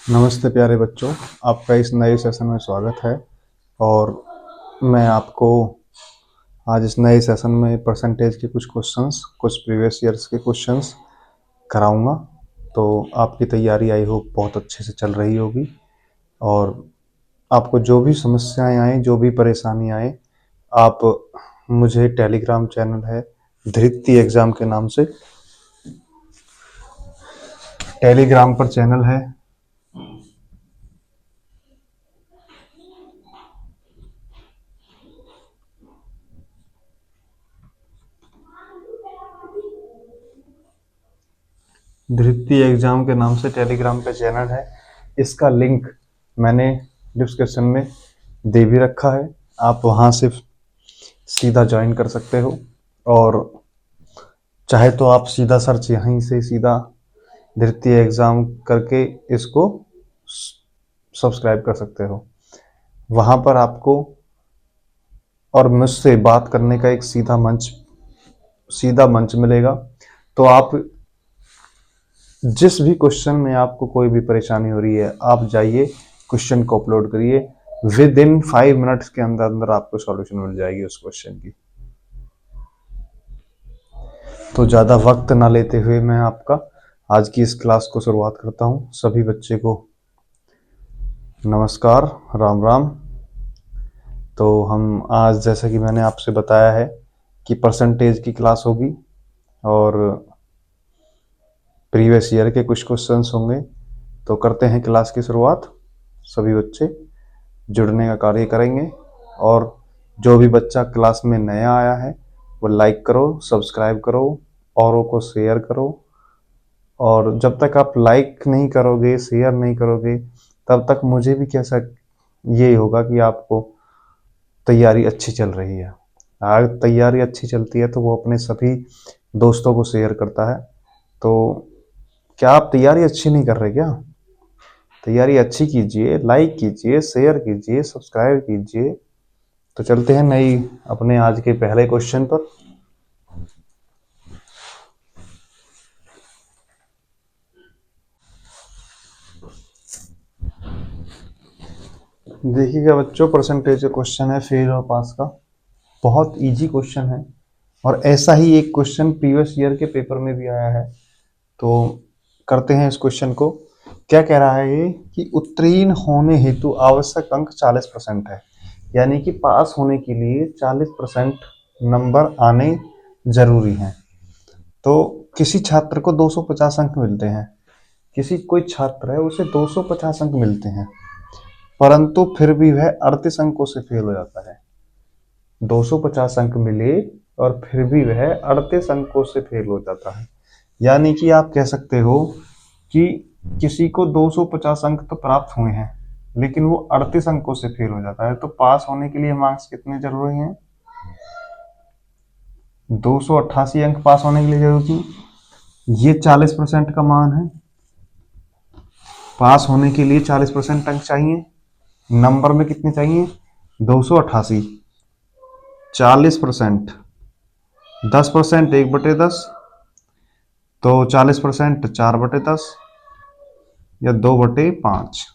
नमस्ते प्यारे बच्चों, आपका इस नए सेशन में स्वागत है। और मैं आपको आज इस नए सेशन में परसेंटेज के कुछ क्वेश्चंस, कुछ प्रीवियस ईयर्स के क्वेश्चंस कराऊंगा। तो आपकी तैयारी आई होप बहुत अच्छे से चल रही होगी। और आपको जो भी समस्याएं आए, जो भी परेशानी आए, आप मुझे टेलीग्राम चैनल है धृति एग्ज़ाम के नाम से, टेलीग्राम पर चैनल है। धृति एग्जाम के नाम से टेलीग्राम पे चैनल है। इसका लिंक मैंने डिस्क्रिप्शन में दे भी रखा है, आप वहाँ से सीधा ज्वाइन कर सकते हो। और चाहे तो आप सीधा सर्च यहीं से सीधा धृति एग्जाम करके इसको सब्सक्राइब कर सकते हो। वहाँ पर आपको और मुझसे बात करने का एक सीधा मंच मिलेगा। तो आप जिस भी क्वेश्चन में आपको कोई भी परेशानी हो रही है, आप जाइए, क्वेश्चन को अपलोड करिए, विद इन 5 मिनट्स के अंदर अंदर आपको सॉल्यूशन मिल जाएगी उस क्वेश्चन की। तो ज़्यादा वक्त ना लेते हुए मैं आपका आज की इस क्लास को शुरुआत करता हूँ। सभी बच्चे को नमस्कार, राम राम। तो हम आज, जैसा कि मैंने आपसे बताया है, कि परसेंटेज की क्लास होगी और प्रीवियस ईयर के कुछ क्वेश्चंस होंगे। तो करते हैं क्लास की शुरुआत। सभी बच्चे जुड़ने का कार्य करेंगे। और जो भी बच्चा क्लास में नया आया है वो लाइक करो, सब्सक्राइब करो, औरों को शेयर करो। और जब तक आप लाइक नहीं करोगे, शेयर नहीं करोगे, तब तक मुझे भी कैसा ये होगा कि आपको तैयारी अच्छी चल रही है। अगर तैयारी अच्छी चलती है तो वो अपने सभी दोस्तों को शेयर करता है। तो क्या आप तैयारी अच्छी नहीं कर रहे क्या? तैयारी अच्छी कीजिए, लाइक कीजिए, शेयर कीजिए, सब्सक्राइब कीजिए। तो चलते हैं नई अपने आज के पहले क्वेश्चन पर। देखिएगा बच्चों, परसेंटेज का क्वेश्चन है फेल और पास का। बहुत इजी क्वेश्चन है और ऐसा ही एक क्वेश्चन प्रीवियस ईयर के पेपर में भी आया है। तो करते हैं इस क्वेश्चन को। क्या कह रहा है ये कि उत्तीर्ण होने हेतु आवश्यक अंक 40% है, यानी कि पास होने के लिए 40% नंबर आने जरूरी हैं। तो किसी छात्र को 250 अंक मिलते हैं, कोई छात्र है उसे 250 अंक मिलते हैं, परंतु फिर भी वह 38 अंकों से फेल हो जाता है। 250 अंक मिले और फिर भी वह 38 अंकों से फेल हो जाता है। यानी कि आप कह सकते हो कि किसी को 250 अंक तो प्राप्त हुए हैं, लेकिन वो 38 अंकों से फेल हो जाता है। तो पास होने के लिए मार्क्स कितने जरूरी हैं? 288 अंक पास होने के लिए जरूरी हैं। ये 40% का मान है। पास होने के लिए 40% अंक चाहिए। नंबर में कितने चाहिए? 288। 40%, 10%, 1/10। तो 40% 4/10 या 2/5।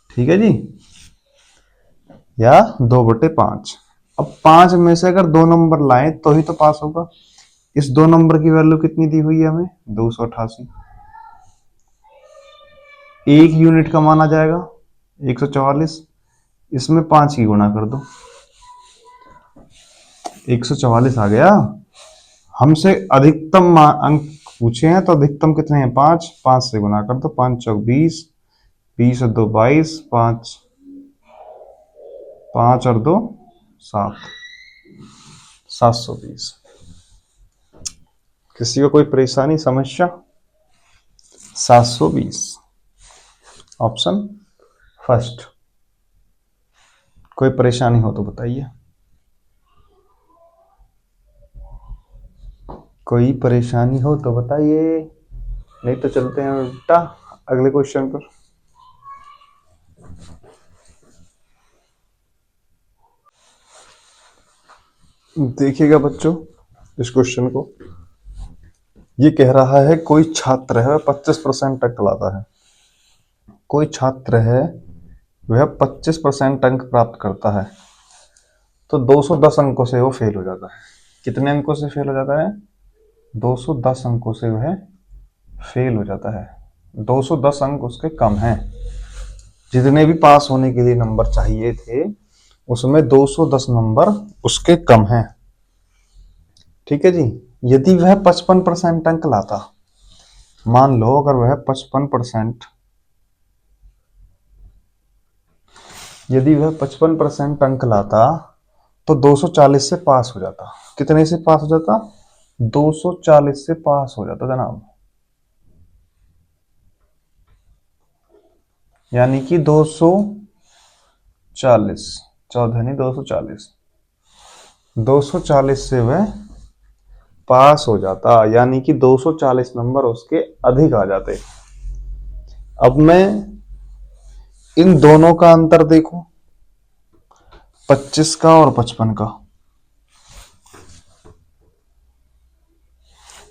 ठीक है जी, या 2/5। अब 5 में से अगर 2 नंबर लाए तो ही तो पास होगा। इस 2 नंबर की वैल्यू कितनी दी हुई है हमें? 288। 1 यूनिट का मान आ जाएगा 144। इसमें 5 की गुणा कर दो, 144 आ गया। हमसे अधिकतम अंक पूछे हैं, तो अधिकतम कितने हैं? 5। 5 से गुणा कर दो, 5 चौक 20, 20 और 2 22, 5 5 और 2 7, 720। किसी को कोई परेशानी, समस्या? 720 ऑप्शन फर्स्ट। कोई परेशानी हो तो बताइए। कोई परेशानी हो तो बताइए, नहीं तो चलते हैं उल्टा अगले क्वेश्चन पर। देखिएगा बच्चों इस क्वेश्चन को। ये कह रहा है कोई छात्र है 25% तक लाता है, कोई छात्र है वह 25% अंक प्राप्त करता है तो 210 अंकों से वो फेल हो जाता है। कितने अंकों से फेल हो जाता है? 210 अंकों से वह फेल हो जाता है। 210 अंक उसके कम हैं। जितने भी पास होने के लिए नंबर चाहिए थे उसमें 210 नंबर उसके कम हैं। ठीक है जी। यदि वह 55% अंक लाता, मान लो अगर वह 55%, यदि वह 55% अंक लाता तो 240 से पास हो जाता। कितने से पास हो जाता? 240 से पास हो जाता जनाब। यानी कि 240, 14 नहीं 240, 240 से वह पास हो जाता, यानी कि 240 नंबर उसके अधिक आ जाते। अब मैं इन दोनों का अंतर देखूं, 25 का और 55 का,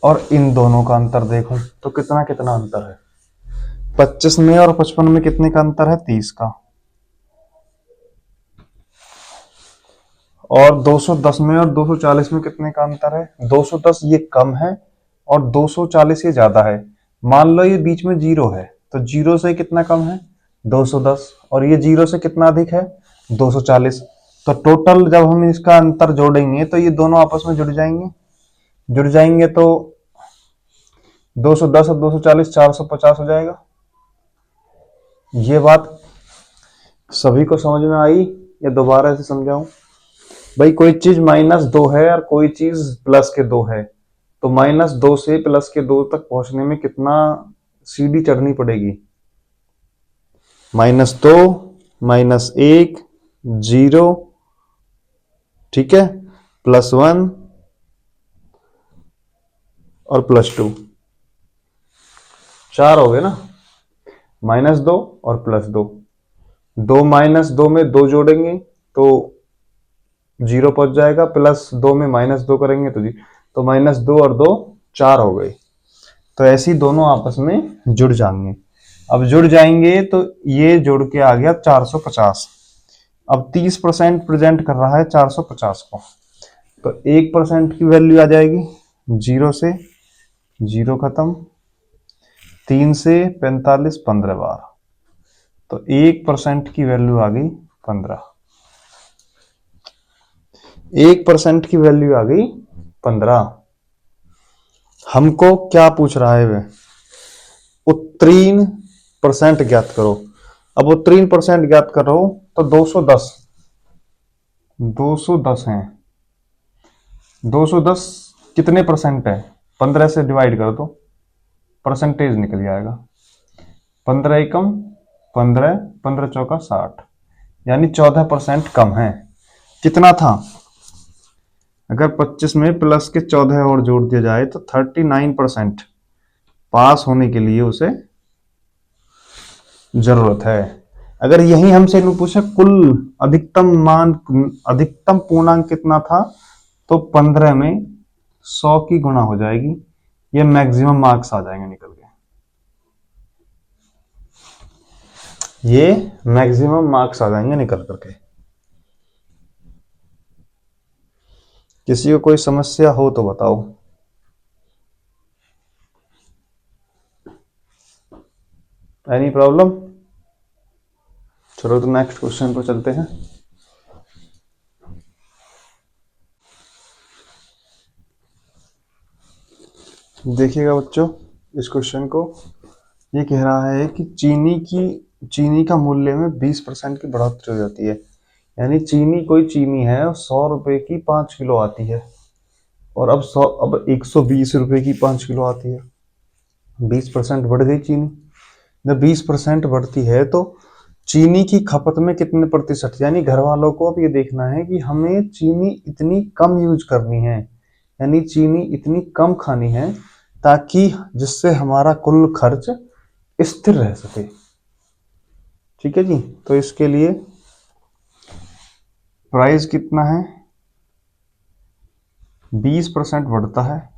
और इन दोनों का अंतर देखूं तो कितना कितना अंतर है। 25 में और 55 में कितने का अंतर है? 30 का। और 210 में और 240 में कितने का अंतर है? 210 ये कम है और 240 ये ज्यादा है। मान लो ये बीच में जीरो है तो जीरो से कितना कम है? 210। और ये जीरो से कितना अधिक है? 240। तो टोटल जब हम इसका अंतर जोड़ेंगे तो ये दोनों आपस में जुड़ जाएंगे तो 210 और 240 450 हो जाएगा। ये बात सभी को समझ में आई या दोबारा से समझाऊं? भाई कोई चीज -2 है और कोई चीज +2 है तो -2 से +2 तक पहुंचने में कितना सीढ़ी चढ़नी पड़ेगी? -2, -1, 0, ठीक है, +1 और +2, 4 हो गए ना। -2 और +2, 2 -2 में 2 जोड़ेंगे तो 0 पहुंच जाएगा, +2 में -2 करेंगे तो तो -2 और 2 4 हो गए। तो ऐसे ही दोनों आपस में जुड़ जाएंगे। अब जुड़ जाएंगे तो ये जुड़ के आ गया 450। अब 30% प्रेजेंट कर रहा है 450 को, तो 1% की वैल्यू आ जाएगी 0 से, 0 खत्म, 3 से 45 15 बार, तो 1% की वैल्यू आ गई 15। 1% की वैल्यू आ गई 15। हमको क्या पूछ रहा है वह? उत्तीर्ण परसेंट ज्ञात करो। अब उत्तीर्ण परसेंट ज्ञात करो तो 210, 210 है। 210 कितने परसेंट है? 15 से डिवाइड कर दो, परसेंटेज निकल जाएगा। 15 एकम 15, 15 चौका 60, यानी 14% कम है। कितना था? अगर 25 में प्लस के 14 और जोड़ दिया जाए तो 39% पास होने के लिए उसे जरूरत है। अगर यही हमसे पूछे कुल अधिकतम पूर्णांक कितना था तो 15 में 100 की गुणा हो जाएगी, ये मैक्सिमम मार्क्स आ जाएंगे निकल के। ये मैक्सिमम मार्क्स आ जाएंगे निकल करके। किसी को कोई समस्या हो तो बताओ। Any problem? चलो तो नेक्स्ट क्वेश्चन पर चलते हैं। देखिएगा बच्चों इस क्वेश्चन को, ये कह रहा है कि चीनी का मूल्य में 20% की बढ़ोतरी हो जाती है। यानी कोई चीनी है 100 रुपए की 5 किलो आती है और अब 120 रुपए की 5 किलो आती है। 20% बढ़ गई चीनी। जब 20% बढ़ती है तो चीनी की खपत में कितने प्रतिशत, यानी घर वालों को अब ये देखना है कि हमें चीनी इतनी कम यूज करनी है, यानी चीनी इतनी कम खानी है ताकि जिससे हमारा कुल खर्च स्थिर रह सके। ठीक है जी। तो इसके लिए प्राइस कितना है? 20% बढ़ता है,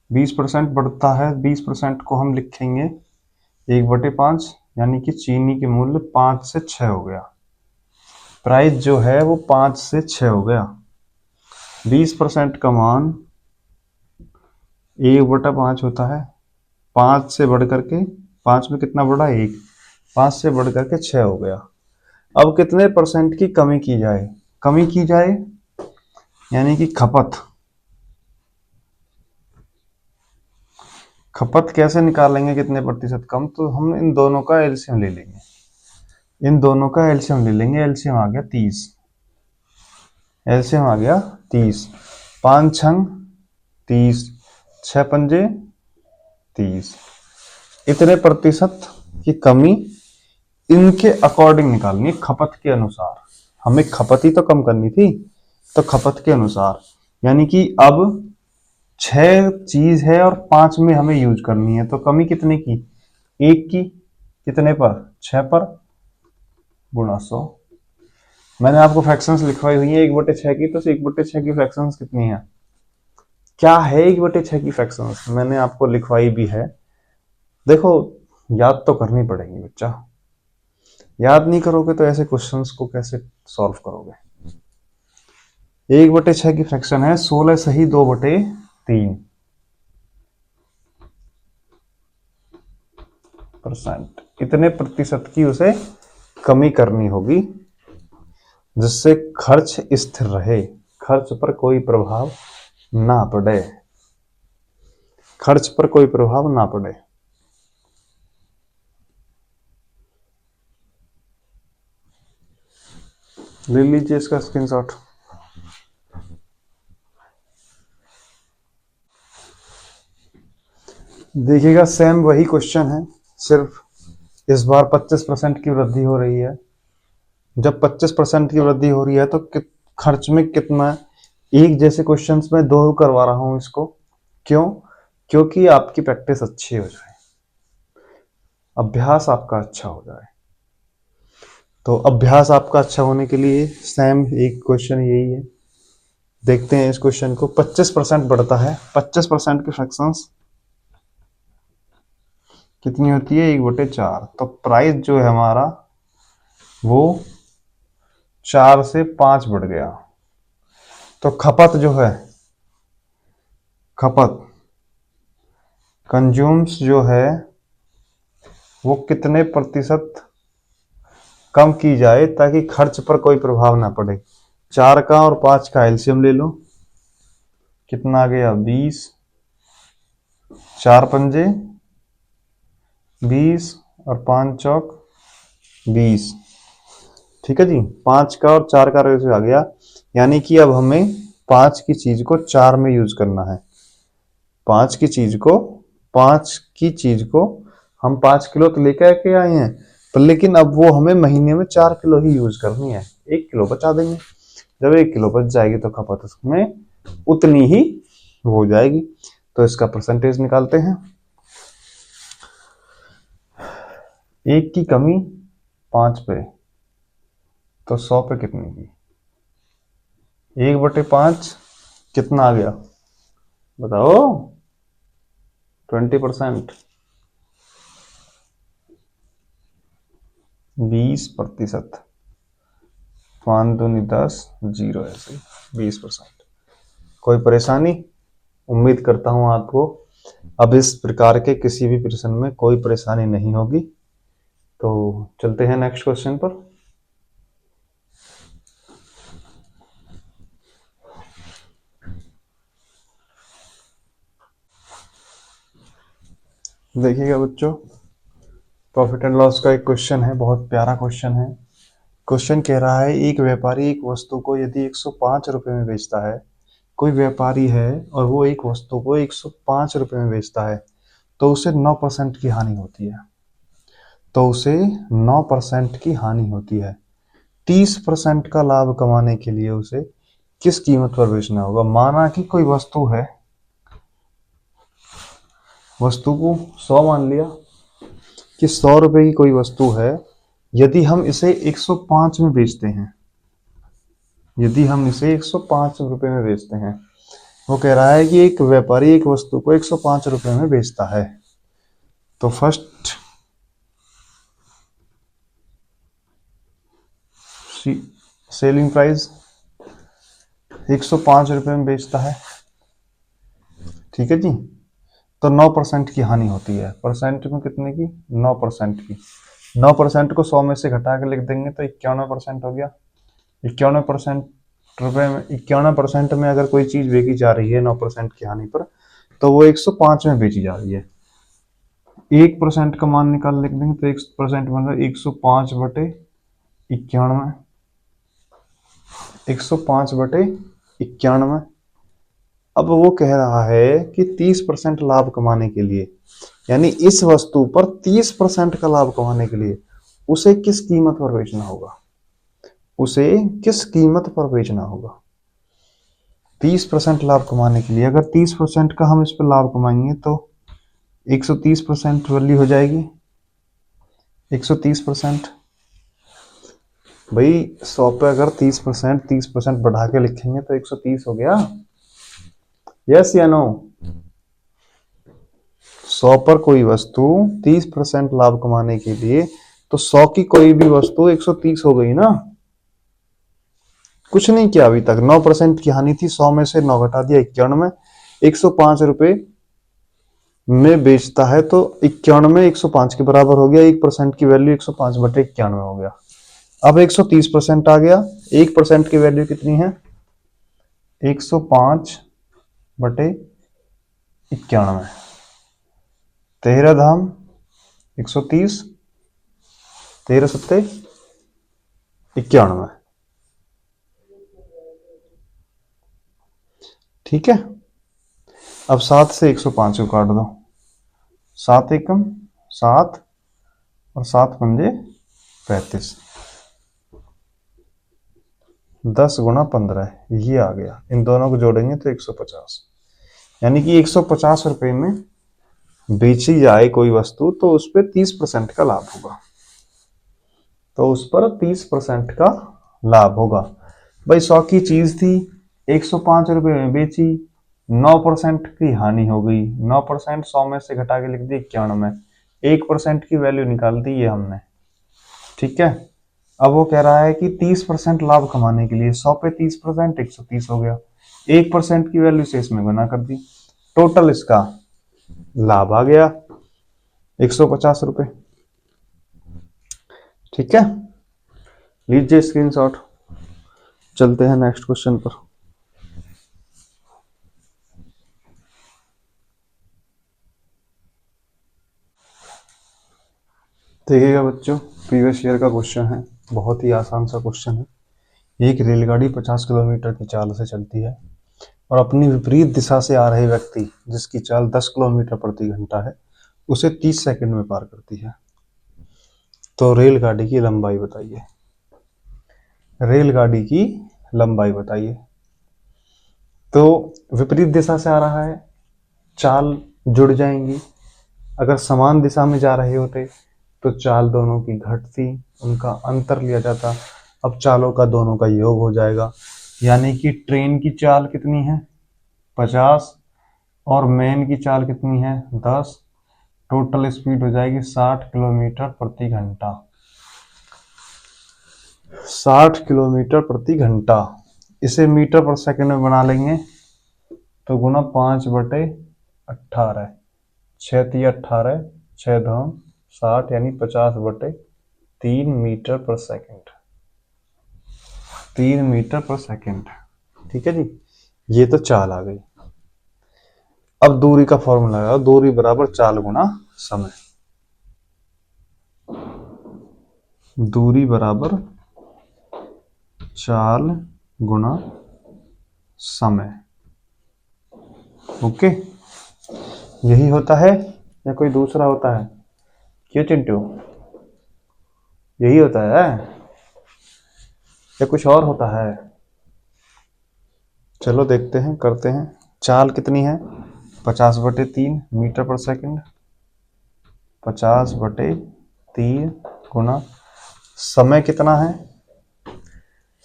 20% बढ़ता है। 20% को हम लिखेंगे 1/5 यानी कि चीनी के मूल्य 5 से 6 हो गया। प्राइस जो है वो 5 से 6 हो गया। 20% का मान 1/5 होता है। 5 से बढ़ करके 5 में कितना बढ़ा? 1। 5 से बढ़ करके 6 हो गया। अब कितने परसेंट की कमी की जाए? कमी की जाए यानी कि खपत कैसे निकालेंगे कितने प्रतिशत कम? तो हम इन दोनों का एलसीएम ले लेंगे। एलसीएम आ गया 30। एलसीएम आ गया 30। 5 छंग 30, 6 पंजे 30। इतने प्रतिशत की कमी इनके अकॉर्डिंग निकालनी है, खपत के अनुसार। हमें खपत ही तो कम करनी थी, तो खपत के अनुसार। यानी कि अब 6 चीज है और 5 में हमें यूज करनी है, तो कमी कितने की? 1 की। कितने पर? 6 पर गुणा 100। मैंने आपको फ्रैक्शंस लिखवाई हुई है 1/6 की, तो 1/6 की फ्रैक्शंस कितनी है? क्या है 1/6 की फ्रैक्शंस? मैंने आपको लिखवाई भी है। देखो, याद तो करनी पड़ेगी बच्चा। याद नहीं करोगे तो ऐसे क्वेश्चंस को कैसे सॉल्व करोगे? 1/6 की फ्रैक्शन है 16 सही 2/3%। इतने प्रतिशत की उसे कमी करनी होगी जिससे खर्च स्थिर रहे, खर्च पर कोई प्रभाव ना पड़े। खर्च पर कोई प्रभाव ना पड़े। ले लीजिए इसका स्क्रीनशॉट। देखिएगा, सेम वही क्वेश्चन है, सिर्फ इस बार 25% की वृद्धि हो रही है। जब 25% की वृद्धि हो रही है तो खर्च में कितना? एक जैसे क्वेश्चंस में 2 करवा रहा हूं इसको। क्यों? क्योंकि आपकी प्रैक्टिस अच्छी हो जाए, अभ्यास आपका अच्छा हो जाए। तो अभ्यास आपका अच्छा होने के लिए सेम एक क्वेश्चन यही है। देखते हैं इस क्वेश्चन को। 25% बढ़ता है, 25% की फ्रैक्शंस कितनी होती है? 1/4। तो प्राइस जो है हमारा वो 4 से 5 बढ़ गया। तो खपत जो है, खपत कंज्यूम्स जो है वो कितने प्रतिशत कम की जाए ताकि खर्च पर कोई प्रभाव ना पड़े? 4 का और 5 का एलसीएम ले लो। कितना आ गया? 20। 4 पंजे 20 और 5 चौक 20। ठीक है जी। 5 का और 4 का रेशियो आ गया। यानी कि अब हमें 5 की चीज को 4 में यूज करना है। 5 की चीज को 5 की चीज को हम 5 किलो तो लेके आके आए हैं, पर लेकिन अब वो हमें महीने में 4 किलो ही यूज करनी है। 1 किलो बचा देंगे। जब 1 किलो बच जाएगी तो खपत उसमें उतनी ही हो जाएगी। तो इसका परसेंटेज निकालते हैं। 1 की कमी 5 पे, तो 100 पे कितनी की? 1/5 कितना आ गया? बताओ। 20%। 20%। 5 दूनी 10, 0 ऐसे 20%। कोई परेशानी? उम्मीद करता हूं आपको अब इस प्रकार के किसी भी प्रश्न में कोई परेशानी नहीं होगी। तो चलते हैं नेक्स्ट क्वेश्चन पर। देखिएगा बच्चों, प्रॉफिट एंड लॉस का एक क्वेश्चन है, बहुत प्यारा क्वेश्चन है। क्वेश्चन कह रहा है, एक व्यापारी एक वस्तु को यदि 105 रुपए में बेचता है, कोई व्यापारी है और वो एक वस्तु को 105 रुपए में बेचता है, तो उसे 9% की हानि होती है। तो उसे 9% की हानि होती है। 30% का लाभ कमाने के लिए उसे किस कीमत पर बेचना होगा? माना कि कोई वस्तु है, वस्तु को 100 मान लिया कि 100 रुपए की कोई वस्तु है। यदि हम इसे 105 में बेचते हैं, यदि हम इसे 105 रुपए में बेचते हैं, वो कह रहा है कि एक व्यापारी एक वस्तु को 105 रुपए में बेचता है। तो फर्स्ट सेलिंग प्राइस 105 रुपये में बेचता है, ठीक है जी। तो 9% की हानि होती है, परसेंट में कितने की, 9% की। 9% को 100 में से घटा के लिख देंगे तो 91% हो गया। 91% रुपये में, 91% में अगर कोई चीज बेची जा रही है 9% की हानि पर, तो वो 105 में बेची जा रही है। 1% का मान निकाल लिख देंगे तो 1% मतलब 105/91, 105/91। अब वो कह रहा है कि 30% लाभ कमाने के लिए, यानी इस वस्तु पर 30% का लाभ कमाने के लिए उसे किस कीमत पर बेचना होगा, उसे किस कीमत पर बेचना होगा। 30% लाभ कमाने के लिए, अगर 30% का हम इस पर लाभ कमाएंगे तो 130% वैल्यू हो जाएगी। 130%, भाई 100 पे अगर 30% बढ़ा के लिखेंगे तो 130 हो गया, यस या नो। 100 पर कोई वस्तु 30% लाभ कमाने के लिए, तो 100 की कोई भी वस्तु 130 हो गई ना। कुछ नहीं किया अभी तक, 9% की हानि थी, 100 में से 9 घटा दिया 91 में, 105 रुपए में बेचता है तो 91 में 105 के बराबर हो गया। 1% की वैल्यू 105/91 हो गया। अब 130% आ गया, 1% की वैल्यू कितनी है, 105/91। 13 धाम 130, 13 सत्ते 91, ठीक है। अब 7 से 105 को काट दो, 7 एकम 7 और 7 पंजे 35, 10 गुणा 15 ये आ गया। इन दोनों को जोड़ेंगे तो 150, यानी कि 150 रुपए में बेची जाए कोई वस्तु तो उस पर 30% का लाभ होगा, तो उस पर 30% का लाभ होगा। भाई 100 की चीज थी, 105 रुपए में बेची, 9% की हानि हो गई। 9% 100 में से घटा के लिख दी 91 में, 1% की वैल्यू निकाल दी ये हमने, ठीक है। अब वो कह रहा है कि 30% लाभ कमाने के लिए 100 पे 30% 130 हो गया, 1% की वैल्यू से इसमें गुना कर दी, टोटल इसका लाभ आ गया 150 रुपए, ठीक है। लीजिए स्क्रीनशॉट, चलते हैं नेक्स्ट क्वेश्चन पर। देखिएगा बच्चों, प्रीवियस ईयर का क्वेश्चन है, बहुत ही आसान सा क्वेश्चन है। एक रेलगाड़ी 50 किलोमीटर की चाल से चलती है और अपनी विपरीत दिशा से आ रहे व्यक्ति जिसकी चाल 10 किलोमीटर प्रति घंटा है उसे 30 सेकंड में पार करती है। तो रेलगाड़ी की लंबाई बताइए, रेलगाड़ी की लंबाई बताइए। तो विपरीत दिशा से आ रहा है, चाल जुड़ जाएंगी। अगर समान दिशा में जा रहे होते तो चाल दोनों की घटती, उनका अंतर लिया जाता। अब चालों का दोनों का योग हो जाएगा, यानी कि ट्रेन की चाल कितनी है 50 और मेन की चाल कितनी है 10, टोटल स्पीड हो जाएगी 60 किलोमीटर प्रति घंटा। 60 किलोमीटर प्रति घंटा, इसे मीटर पर सेकंड में बना लेंगे तो गुना 5/18, 6×3 = 18, 6×2 = 60, यानी 50/3 मीटर पर सेकंड, 3 मीटर पर सेकंड, ठीक है जी। ये तो चाल आ गई। अब दूरी का फॉर्मूला लगाओ, दूरी बराबर चाल गुना समय, दूरी बराबर चाल गुना समय, ओके। यही होता है या कोई दूसरा होता है, क्यों चिंटू, यही होता है या कुछ और होता है? चलो देखते हैं, करते हैं। चाल कितनी है 50/3 मीटर पर सेकंड, 50/3 गुना समय कितना है,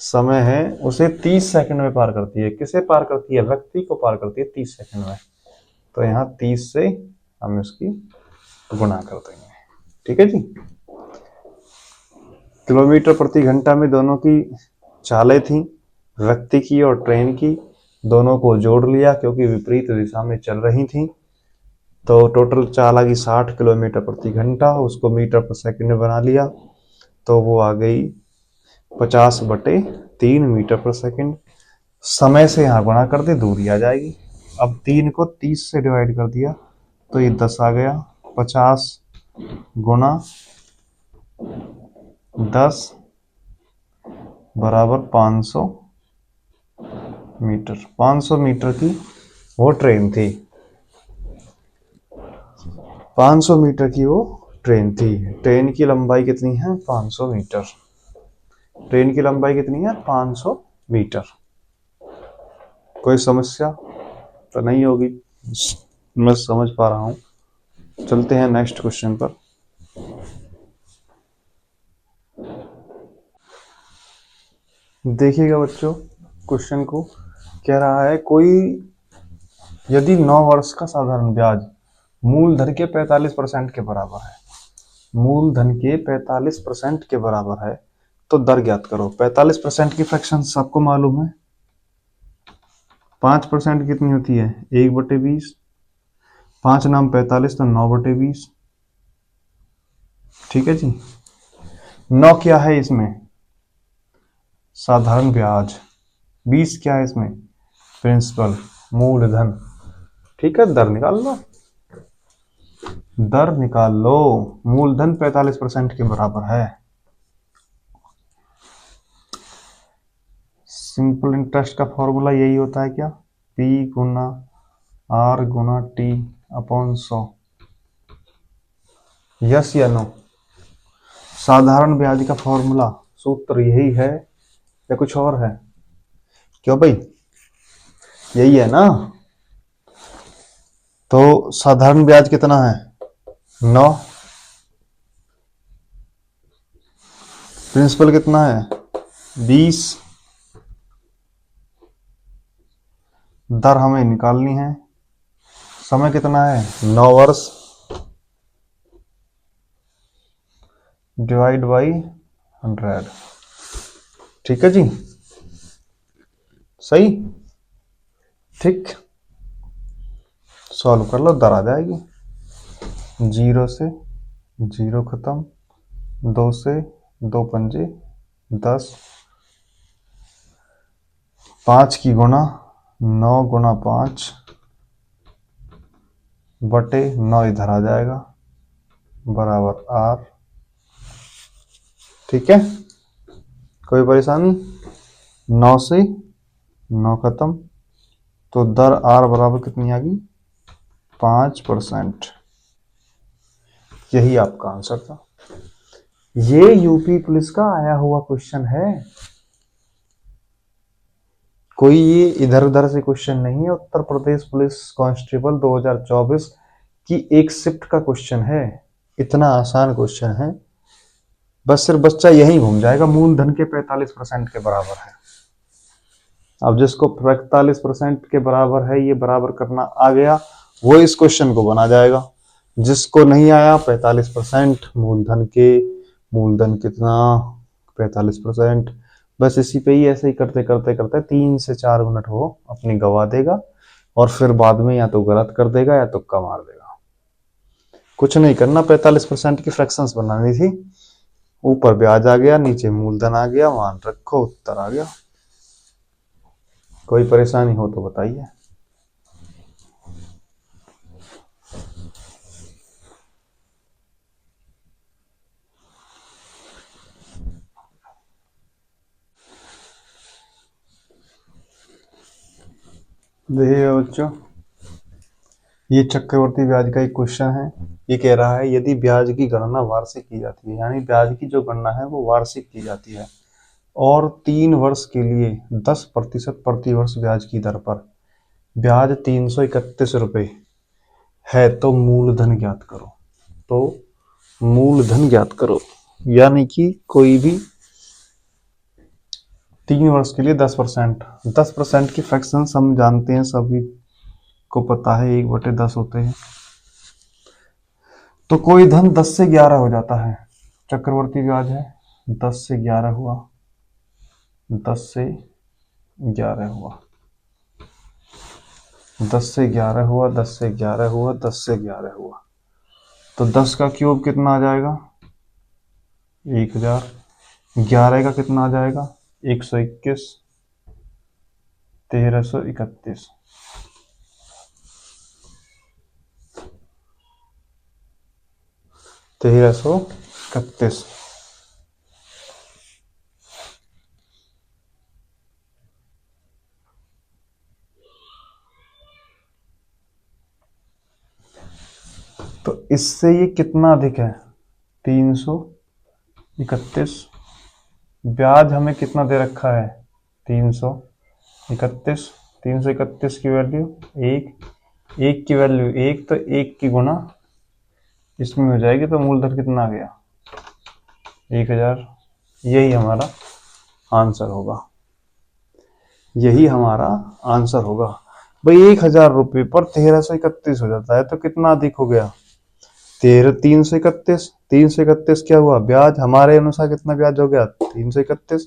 समय है उसे 30 सेकंड में पार करती है। किसे पार करती है, व्यक्ति को पार करती है 30 सेकंड में। तो यहाँ 30 से हम इसकी गुना कर देंगे, ठीक है जी। किलोमीटर प्रति घंटा में दोनों की चालें थी, व्यक्ति की और ट्रेन की, दोनों को जोड़ लिया क्योंकि विपरीत दिशा में चल रही थी। तो टोटल चाल आ गई 60 किलोमीटर प्रति घंटा, उसको मीटर पर सेकंड बना लिया तो वो आ गई 50/3 मीटर पर सेकंड। समय से यहाँ गुणा कर दे, दूरी आ जाएगी। अब 3 को 30 से डिवाइड कर दिया तो ये 10 आ गया। 50 गुणा 10 बराबर 500 मीटर। 500 मीटर की वो ट्रेन थी, 500 मीटर की वो ट्रेन थी। ट्रेन की लंबाई कितनी है? 500 मीटर। ट्रेन की लंबाई कितनी है? 500 मीटर। कोई समस्या तो नहीं होगी, मैं समझ पा रहा हूं। चलते हैं नेक्स्ट क्वेश्चन पर। देखिएगा बच्चों, क्वेश्चन को कह रहा है कोई यदि 9 वर्ष का साधारण ब्याज मूलधन के 45% के बराबर है, मूलधन के 45% के बराबर है तो दर ज्ञात करो। 45% की फ्रैक्शन सबको मालूम है। 5% कितनी होती है? 1/20। 5 नाम 45 तो 9/20। ठीक है जी। 9 क्या है इसमें? साधारण ब्याज। 20 क्या है इसमें? प्रिंसिपल, मूलधन। ठीक है, दर निकाल लो, दर निकाल लो। मूलधन 45% के बराबर है। सिंपल इंटरेस्ट का फॉर्मूला यही होता है क्या? P गुना R गुना T अपॉन 100। यस या नो? साधारण ब्याज का फॉर्मूला सूत्र यही है या कुछ और है? क्यों भाई, यही है ना? तो साधारण ब्याज कितना है? 9। प्रिंसिपल कितना है? 20। दर हमें निकालनी है। समय कितना है? 9 वर्ष डिवाइड बाई 100। ठीक है जी, सही। ठीक, सॉल्व कर लो, दर आ जाएगी। 0 से 0 खत्म, 2 से 2 पंजे 10, 5 की गुणा 9 गुणा 5 बटे 9 इधर आ जाएगा बराबर R। ठीक है, कोई परेशानी? 9 से 9 खत्म तो दर R बराबर कितनी आ गई? 5%। यही आपका आंसर था। ये यूपी पुलिस का आया हुआ क्वेश्चन है, कोई ये इधर उधर से क्वेश्चन नहीं है। उत्तर प्रदेश पुलिस कांस्टेबल 2024 की एक शिफ्ट का क्वेश्चन है। इतना आसान क्वेश्चन है, बस सिर्फ बच्चा यही घूम जाएगा। मूलधन के 45% के बराबर है। अब जिसको 45% के बराबर है ये बराबर करना आ गया, वो इस क्वेश्चन को बना जाएगा। जिसको नहीं आया 45% मूलधन के, मूलधन कितना? 45%। बस इसी पे ही ऐसे ही करते करते करते 3 से 4 मिनट वो अपनी गवा देगा और फिर बाद में या तो गलत कर देगा या तुक्का मार देगा। कुछ नहीं करना, 45% की फ्रैक्शंस बनानी थी। ऊपर ब्याज आ गया, नीचे मूलधन आ गया, मान रखो, उत्तर आ गया। कोई परेशानी हो तो बताइए। देखिए बच्चों, ये चक्रवर्ती ब्याज का एक क्वेश्चन है। ये कह रहा है यदि ब्याज की गणना वार्षिक की जाती है, यानी ब्याज की जो गणना है वो वार्षिक की जाती है और 3 वर्ष के लिए 10% प्रति वर्ष ब्याज की दर पर ब्याज 331 रुपये है तो मूलधन ज्ञात करो। तो मूलधन ज्ञात करो, यानी कि कोई भी 3 वर्ष के लिए 10% की फ्रैक्शन हम जानते हैं, सभी को पता है 1/10 होते हैं। तो कोई धन 10 से 11 हो जाता है, चक्रवर्ती ब्याज है। 10 से 11 हुआ, 10 से 11 हुआ, 10 से 11 हुआ, 10 से 11 हुआ, 10 से 11 हुआ, तो 10 का क्यूब कितना आ जाएगा? 1000। 11 का कितना आ जाएगा? 121, 1331। 1331। तो इससे ये कितना अधिक है? 331। ब्याज हमें कितना दे रखा है? 331। 331 की वैल्यू एक की वैल्यू एक, तो एक की गुना इसमें हो जाएगी, तो मूलधन कितना आ गया? 1000। यही हमारा आंसर होगा, यही हमारा आंसर होगा। भाई 1000 रुपये पर 1331 हो जाता है, तो कितना अधिक हो गया? 331। 331 क्या हुआ? ब्याज हमारे अनुसार कितना ब्याज हो गया? 331।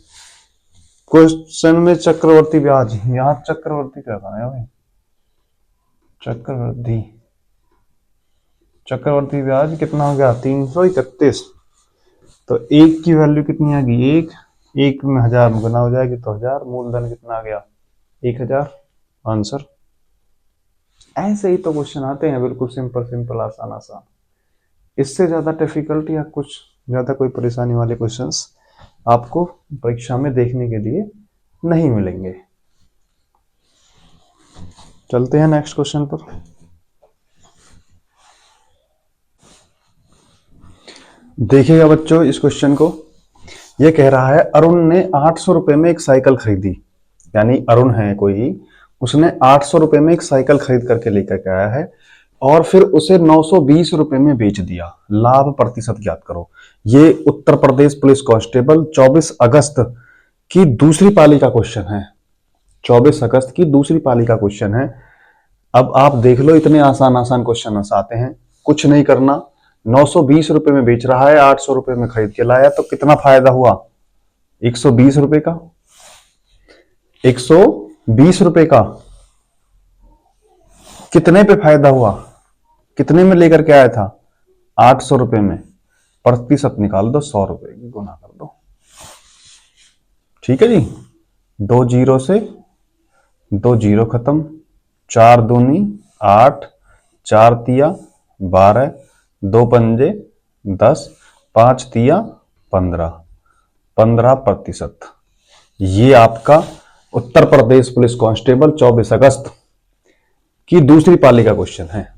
क्वेश्चन में चक्रवर्ती ब्याज, यहाँ चक्रवर्ती क्या है भाई? चक्रवर्ती ब्याज कितना हो गया? 331। तो एक की वैल्यू कितनी आ गई? एक में 1000 में गुना हो जाएगी, तो 1000। मूलधन कितना आ गया? 1000। आंसर। ऐसे ही तो क्वेश्चन आते हैं, बिल्कुल सिंपल सिंपल, आसान आसान। इससे ज्यादा डिफिकल्ट या कुछ ज्यादा कोई परेशानी वाले क्वेश्चंस आपको परीक्षा में देखने के लिए नहीं मिलेंगे। चलते हैं नेक्स्ट क्वेश्चन पर। देखिएगा बच्चों इस क्वेश्चन को। यह कह रहा है अरुण ने 800 रुपए में एक साइकिल खरीदी, यानी अरुण है कोई, उसने 800 रुपए में एक साइकिल खरीद करके लेकर के आया है और फिर उसे 920 रुपए में बेच दिया। लाभ प्रतिशत ज्ञात करो। ये उत्तर प्रदेश पुलिस कांस्टेबल 24 अगस्त की दूसरी पाली का क्वेश्चन है। 24 अगस्त की दूसरी पाली का क्वेश्चन है। अब आप देख लो, इतने आसान आसान क्वेश्चन आते हैं। कुछ नहीं करना, 920 रुपए में बेच रहा है, 800 रुपए में खरीद के लाया, तो कितना फायदा हुआ? 120 रुपए का। 120 रुपए का कितने पे फायदा हुआ? कितने में लेकर के आया था? 800 रुपए में। प्रतिशत निकाल दो, 100 रुपए की गुना कर दो। ठीक है जी। 2 जीरो से 2 जीरो खत्म, 4 दूनी 8, 4 तिया 12, 2 पंजे 10, 5 तिया 15, 15%। ये आपका उत्तर प्रदेश पुलिस कांस्टेबल 24 अगस्त की दूसरी पाली का क्वेश्चन है।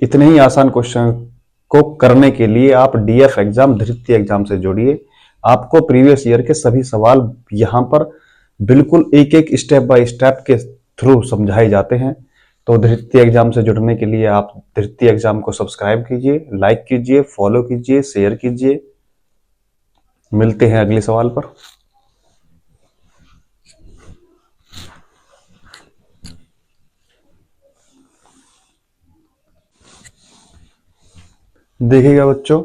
इतने ही आसान क्वेश्चन को करने के लिए आप डीएफ एग्जाम, धृति एग्जाम से जुड़िए। आपको प्रीवियस ईयर के सभी सवाल यहां पर बिल्कुल एक एक स्टेप बाय स्टेप के थ्रू समझाए जाते हैं। तो धृति एग्जाम से जुड़ने के लिए आप धृति एग्जाम को सब्सक्राइब कीजिए, लाइक कीजिए, फॉलो कीजिए, शेयर कीजिए। मिलते हैं अगले सवाल पर। देखिएगा बच्चों,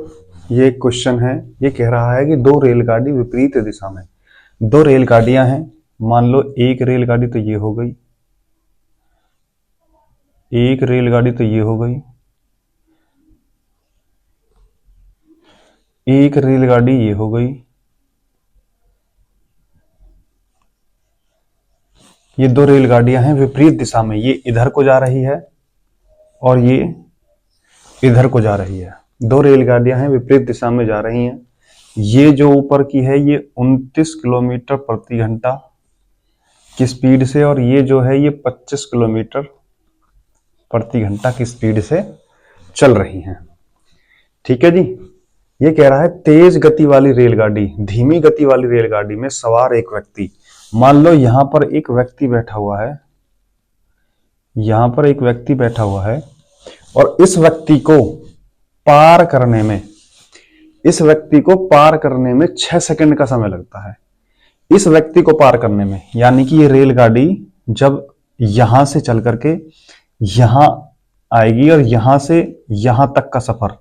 ये क्वेश्चन है। ये कह रहा है कि दो रेलगाड़ी विपरीत दिशा में, दो रेलगाड़ियां हैं। मान लो एक रेलगाड़ी तो ये हो गई, एक रेलगाड़ी तो ये हो गई, एक रेलगाड़ी ये हो गई। ये दो रेलगाड़ियां हैं विपरीत दिशा में, ये इधर को जा रही है और ये इधर को जा रही है। दो रेलगाड़ियां हैं विपरीत दिशा में जा रही हैं। ये जो ऊपर की है ये 29 किलोमीटर प्रति घंटा की स्पीड से, और ये जो है ये 25 किलोमीटर प्रति घंटा की स्पीड से चल रही हैं। ठीक है जी। ये कह रहा है तेज गति वाली रेलगाड़ी धीमी गति वाली रेलगाड़ी में सवार एक व्यक्ति, मान लो यहां पर एक व्यक्ति बैठा हुआ है, यहां पर एक व्यक्ति बैठा हुआ है और इस व्यक्ति को पार करने में, इस व्यक्ति को पार करने में 6 सेकंड का समय लगता है। इस व्यक्ति को पार करने में, यानी कि ये रेलगाड़ी जब यहां से चल करके यहां आएगी और यहां से यहां तक का सफर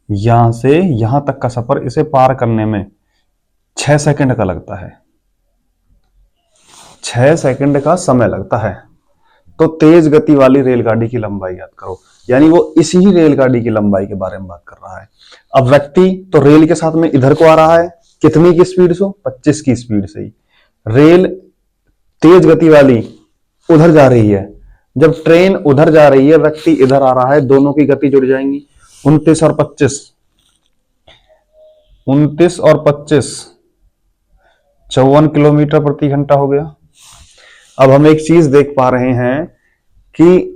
यहां से यहां तक का सफर इसे पार करने में 6 सेकंड का लगता है, 6 सेकंड का समय लगता है। तो तेज गति वाली रेलगाड़ी की लंबाई याद करो, यानी वो इसी ही रेलगाड़ी की लंबाई के बारे में बात कर रहा है। अब व्यक्ति तो रेल के साथ में इधर को आ रहा है, कितनी की स्पीड से? 25 की स्पीड से ही। रेल तेज गति वाली उधर जा रही है, जब ट्रेन उधर जा रही है, व्यक्ति इधर आ रहा है, दोनों की गति जुड़ जाएंगी। 29 और 25, 29 और 25 54 किलोमीटर प्रति घंटा हो गया। अब हम एक चीज देख पा रहे हैं कि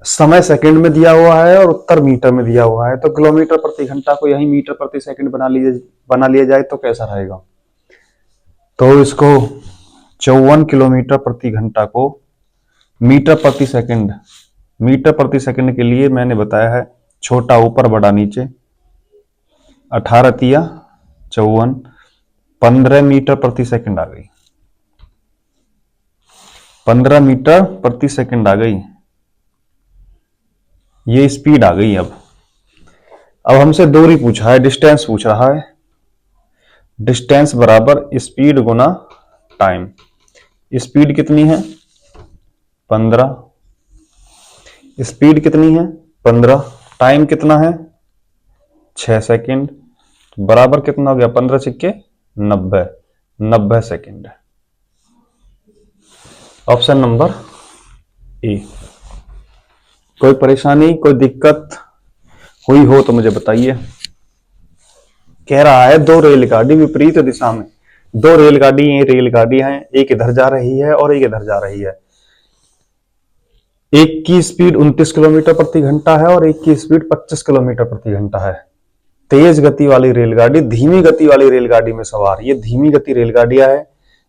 समय सेकंड में दिया हुआ है और उत्तर मीटर में दिया हुआ है, तो किलोमीटर प्रति घंटा को यही मीटर प्रति सेकंड बना लिया जाए तो कैसा रहेगा? तो इसको 54 किलोमीटर प्रति घंटा को मीटर प्रति सेकंड के लिए मैंने बताया है छोटा ऊपर बड़ा नीचे, 18 तिया 54, 15 मीटर प्रति सेकंड आ गई, 15 मीटर प्रति सेकंड आ गई। ये स्पीड आ गई। अब हमसे दूरी पूछा है, डिस्टेंस पूछ रहा है। डिस्टेंस बराबर स्पीड गुना टाइम। स्पीड कितनी है? 15। स्पीड कितनी है? 15। टाइम कितना है? 6 सेकंड। बराबर कितना हो गया? 15 सिक्के 90, 90 सेकंड। Option number A. कोई परेशानी, कोई दिक्कत हुई हो तो मुझे बताइए। कह रहा है दो रेलगाड़ी विपरीत दिशा में, दो रेलगाड़ी हैं, एक इधर जा रही है और एक इधर जा रही है। एक की स्पीड 29 किलोमीटर प्रति घंटा है और एक की स्पीड 25 किलोमीटर प्रति घंटा है। तेज गति वाली रेलगाड़ी धीमी गति वाली रेलगाड़ी में सवार, ये धीमी गति रेलगाड़ियां है।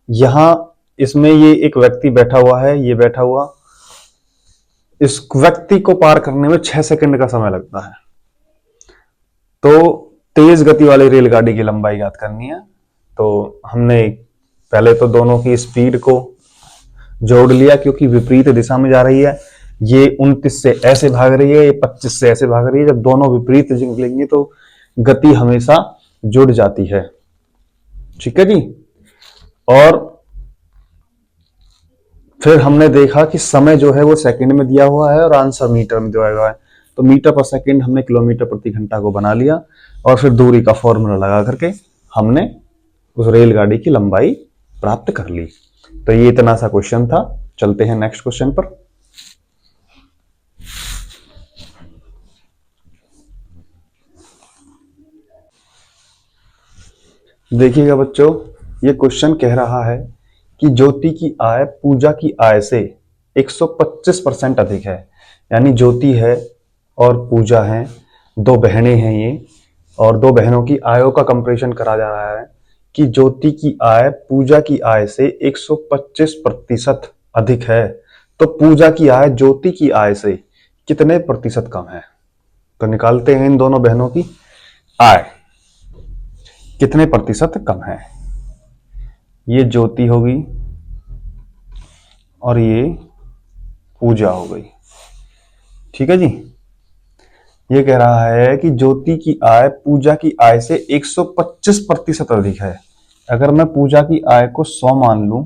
यहां इसमें ये एक व्यक्ति बैठा हुआ है, ये बैठा हुआ, इस व्यक्ति को पार करने में 6 सेकंड का समय लगता है। तो तेज गति वाली रेलगाड़ी की लंबाई याद करनी है। तो हमने पहले तो दोनों की स्पीड को जोड़ लिया, क्योंकि विपरीत दिशा में जा रही है। ये 29 से ऐसे भाग रही है, ये 25 से ऐसे भाग रही है। जब दोनों विपरीत निकलेंगे तो गति हमेशा जुड़ जाती है। ठीक है जी। और फिर हमने देखा कि समय जो है वो सेकंड में दिया हुआ है और आंसर मीटर में दिया हुआ है। तो मीटर पर सेकंड हमने किलोमीटर प्रति घंटा को बना लिया और फिर दूरी का फॉर्मूला लगा करके हमने उस रेलगाड़ी की लंबाई प्राप्त कर ली। तो ये इतना सा क्वेश्चन था। चलते हैं नेक्स्ट क्वेश्चन पर। देखिएगा बच्चों, ये क्वेश्चन कह रहा है कि ज्योति की आय पूजा की आय से 125% अधिक है। यानी ज्योति है और पूजा है, दो बहनें हैं ये, और दो बहनों की आयों का कंपैरिजन करा जा रहा है कि ज्योति की आय पूजा की आय से 125% अधिक है। तो पूजा की आय ज्योति की आय से कितने प्रतिशत कम है? तो निकालते हैं इन दोनों बहनों की आय कितने प्रतिशत कम है। ये ज्योति होगी और ये पूजा हो गई। ठीक है जी। ये कह रहा है कि ज्योति की आय पूजा की आय से 125% अधिक है। अगर मैं पूजा की आय को 100 मान लूं,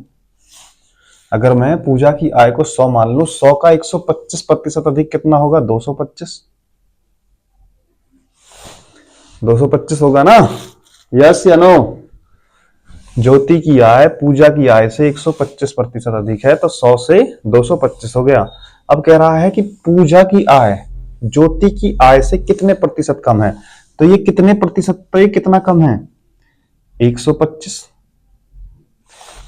अगर मैं पूजा की आय को 100 मान लूं, 100 का 125% अधिक कितना होगा? 225। 225 होगा ना? यस या नो? ज्योति की आय पूजा की आय से 125% अधिक है, तो 100 से 225 हो गया। अब कह रहा है कि पूजा की आय ज्योति की आय से कितने प्रतिशत कम है। तो ये कितने प्रतिशत, तो ये कितना कम है? 125।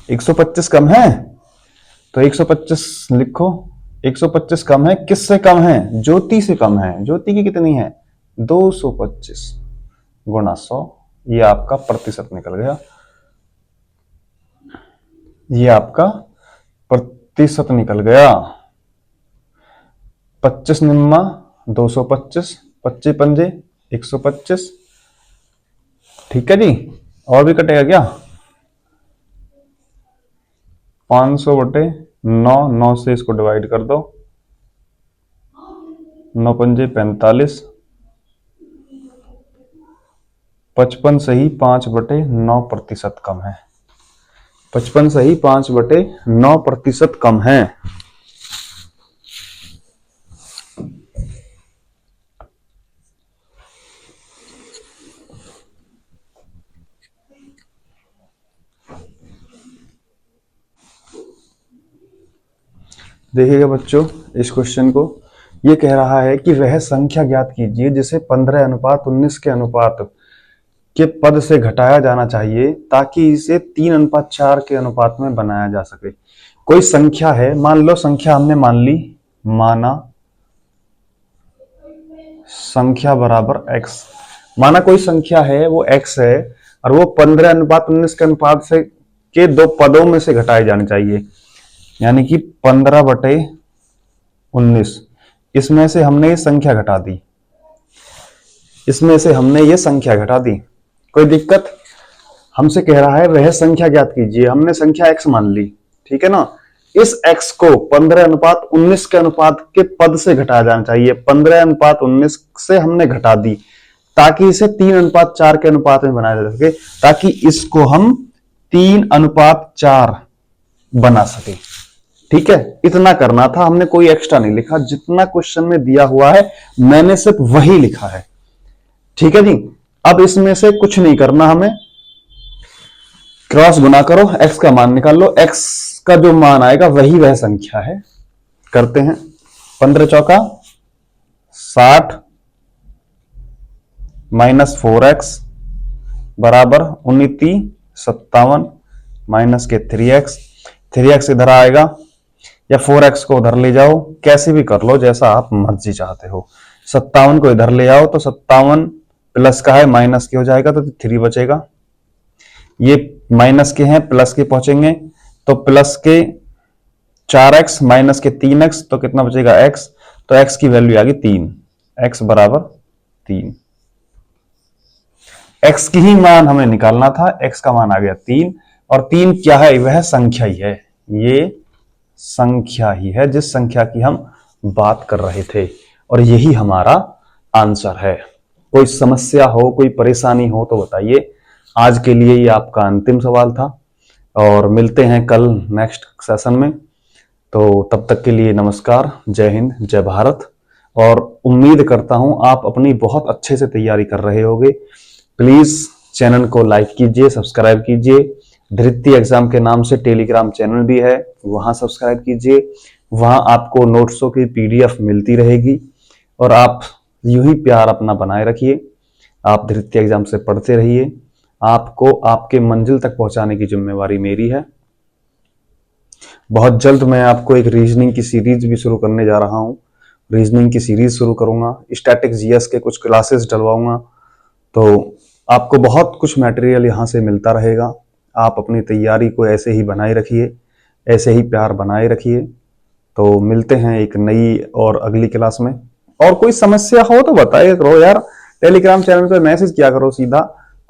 125 कम है, तो 125 लिखो। 125 कम है, किससे कम है? ज्योति से कम है। ज्योति की कितनी है? 225 गुणा 100। ये आपका प्रतिशत निकल गया, ये आपका प्रतिशत निकल गया। 25 निम्मा 225, 25 पंजे 125। ठीक है जी। और भी कटेगा क्या? 500 बटे 9, 9 से इसको डिवाइड कर दो, 9 पंजे 45, 55 से ही 5/9% कम है। 55 से ही 5/9% कम है। देखिएगा बच्चों इस क्वेश्चन को, ये कह रहा है कि वह संख्या ज्ञात कीजिए जिसे 15:19 के अनुपात के पद से घटाया जाना चाहिए ताकि इसे 3:4 के अनुपात में बनाया जा सके। कोई संख्या है, मान लो संख्या हमने मान ली, माना संख्या बराबर x, माना कोई संख्या है वो x है और वो 15:19 के अनुपात से के दो पदों में से घटाए जाने चाहिए, यानी कि 15/19। इसमें से हमने ये संख्या घटा दी, इसमें से हमने ये संख्या घटा दी। कोई दिक्कत? हमसे कह रहा है वह संख्या ज्ञात कीजिए, हमने संख्या x मान ली, ठीक है ना। इस x को 15:19 के अनुपात के पद से घटाया जाना चाहिए। 15:19 से हमने घटा दी ताकि इसे 3:4 के अनुपात में बनाया जा सके, ताकि इसको हम 3:4 बना सके। ठीक है, इतना करना था, हमने कोई एक्स्ट्रा नहीं लिखा। जितना क्वेश्चन में दिया हुआ है मैंने सिर्फ वही लिखा है। ठीक है जी, अब इसमें से कुछ नहीं करना हमें, क्रॉस गुना करो, x का मान निकाल लो, x का जो मान आएगा वही वह संख्या है। करते हैं, 15 चौका 60 माइनस 4x बराबर 19 57 माइनस के 3x, 3x इधर आएगा या 4x को उधर ले जाओ, कैसे भी कर लो जैसा आप मर्जी चाहते हो। 57 को इधर ले आओ तो 57 प्लस का है माइनस के हो जाएगा तो 3 बचेगा। ये माइनस के हैं प्लस के पहुंचेंगे तो प्लस के 4x माइनस के 3x तो कितना बचेगा x, तो x की वैल्यू आ गई 3, x बराबर 3। x की ही मान हमें निकालना था, x का मान आ गया 3, और 3 क्या है, वह संख्या ही है, ये संख्या ही है जिस संख्या की हम बात कर रहे थे, और यही हमारा आंसर है। कोई समस्या हो, कोई परेशानी हो तो बताइए। आज के लिए ये आपका अंतिम सवाल था और मिलते हैं कल नेक्स्ट सेशन में। तो तब तक के लिए नमस्कार, जय हिंद, जय भारत। और उम्मीद करता हूं आप अपनी बहुत अच्छे से तैयारी कर रहे होंगे। प्लीज चैनल को लाइक कीजिए, सब्सक्राइब कीजिए। धृति एग्जाम के नाम से टेलीग्राम चैनल भी है, वहां सब्सक्राइब कीजिए। वहां आपको नोट्सों की PDF मिलती रहेगी और आप यूं ही प्यार अपना बनाए रखिए। आप धृति एग्जाम से पढ़ते रहिए, आपको आपके मंजिल तक पहुंचाने की जिम्मेवारी मेरी है। बहुत जल्द मैं आपको एक रीजनिंग की सीरीज भी शुरू करने जा रहा हूं, रीजनिंग की सीरीज शुरू करूंगा, स्टैटिक GS के कुछ क्लासेस डलवाऊंगा, तो आपको बहुत कुछ मटेरियल यहां से मिलता रहेगा। आप अपनी तैयारी को ऐसे ही बनाए रखिए, ऐसे ही प्यार बनाए रखिए। तो मिलते हैं एक नई और अगली क्लास में। और कोई समस्या हो तो बताइए करो यार, टेलीग्राम चैनल पे मैसेज किया करो सीधा।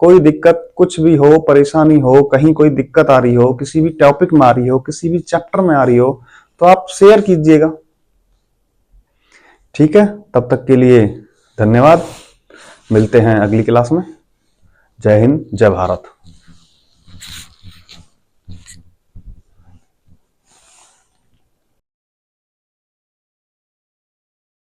कोई दिक्कत कुछ भी हो, परेशानी हो, कहीं कोई दिक्कत आ रही हो, किसी भी टॉपिक में आ रही हो, किसी भी चैप्टर में आ रही हो, तो आप शेयर कीजिएगा। ठीक है, तब तक के लिए धन्यवाद। मिलते हैं अगली क्लास में। जय हिंद, जय भारत।